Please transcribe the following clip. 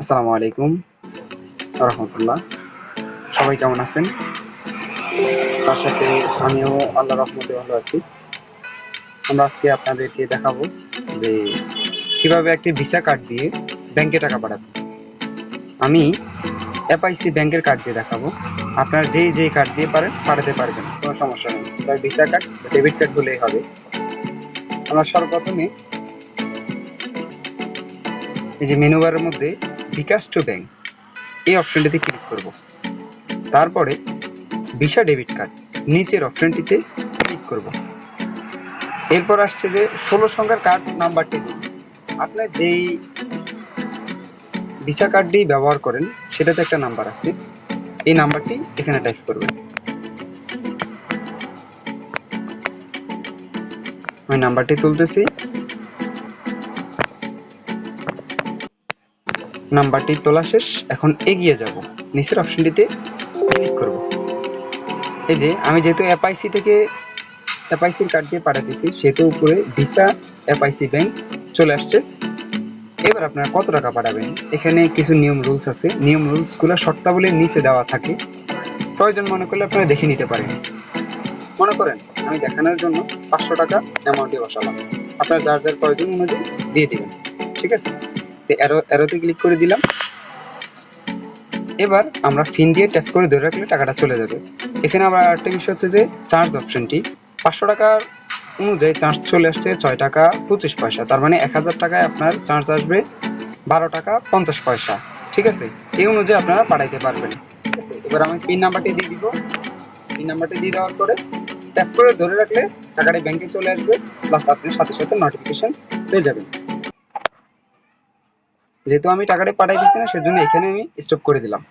আসসালামু আলাইকুম রহমতুল্লাহ। সবাই কেমন আছেন? তার সাথে আমিও আল্লাহ রহমতে ভালো আছি। আমরা আজকে আপনাদেরকে দেখাবো যে কিভাবে একটি ভিসা কার্ড দিয়ে ব্যাংকে টাকা পাঠাবেন। আমি এফআইসি ব্যাংকের কার্ড দিয়ে দেখাবো। আপনার যেই কার্ড দিয়ে পারেন পাঠাতে পারবেন, কোনো সমস্যা নেই। তার ভিসা কার্ড, ডেবিট কার্ড হলেই হবে। আমরা সর্বপ্রথমে এই যে মেনু বারের মধ্যে বিকাশ টু ব্যাংক এই অপশনটিতে ক্লিক করব। তারপরে ভিসা ডেবিট কার্ড নিচের অপশনটিতে ক্লিক করব। এরপর আসছে যে 16 সংখ্যার কার্ড নাম্বারটি দিন। আপনার যেই ভিসা কার্ডটি ব্যবহার করেন সেটাতে একটা নাম্বার আছে, এই নাম্বারটি এখানে টাইপ করবেন। আমি নাম্বারটি তুলতেছি। নাম্বারটি তোলা শেষ। এখন এগিয়ে যাব, নিচের অপশনটিতে ক্লিক করব। এই যে আমি যেহেতু এফআইসি থেকে এফআইসির কার্ড দিয়ে পাঠাতেছি, সেহেতু উপরে ভিসা এফআইসি ব্যাংক চলে আসছে। এবার আপনারা কত টাকা পাঠাবেন, এখানে কিছু নিয়ম রুলস আছে। নিয়ম রুলসগুলো শর্তাবলীর নিচে দেওয়া থাকে, প্রয়োজন মনে করলে আপনারা দেখে নিতে পারেন। মনে করেন আমি দেখানোর জন্য 500 টাকা অ্যামাউন্টে বসালাম, আপনার যার প্রয়োজন অনুযায়ী দিয়ে দিবেন। ঠিক আছে, তো অ্যারোতে ক্লিক করে দিলাম। এবার আমরা ফিন দিয়ে ট্যাপ করে ধরে রাখলে টাকাটা চলে যাবে। এখানে আবার আরেকটা বিষয় হচ্ছে যে চার্জ অপশনটি 500 টাকার অনুযায়ী চার্জ চলে আসছে 6 টাকা 25 পয়সা। তার মানে 1000 টাকায় আপনার চার্জ আসবে 12 টাকা 50 পয়সা। ঠিক আছে, এই অনুযায়ী আপনারা পাঠাইতে পারবেন। ঠিক আছে, এবার আমি পিন নাম্বারটি দিয়ে দিব। পিন নাম্বারটি দিয়ে দেওয়ার পরে ট্যাপ করে ধরে রাখলে টাকাটা ব্যাংকে চলে আসবে, প্লাস আপনি সাথে সাথে নোটিফিকেশন পেয়ে যাবেন। যেহেতু আমি টাকাটা পাঠাই দিচ্ছি না, সেজন্য এখানে আমি স্টপ করে দিলাম।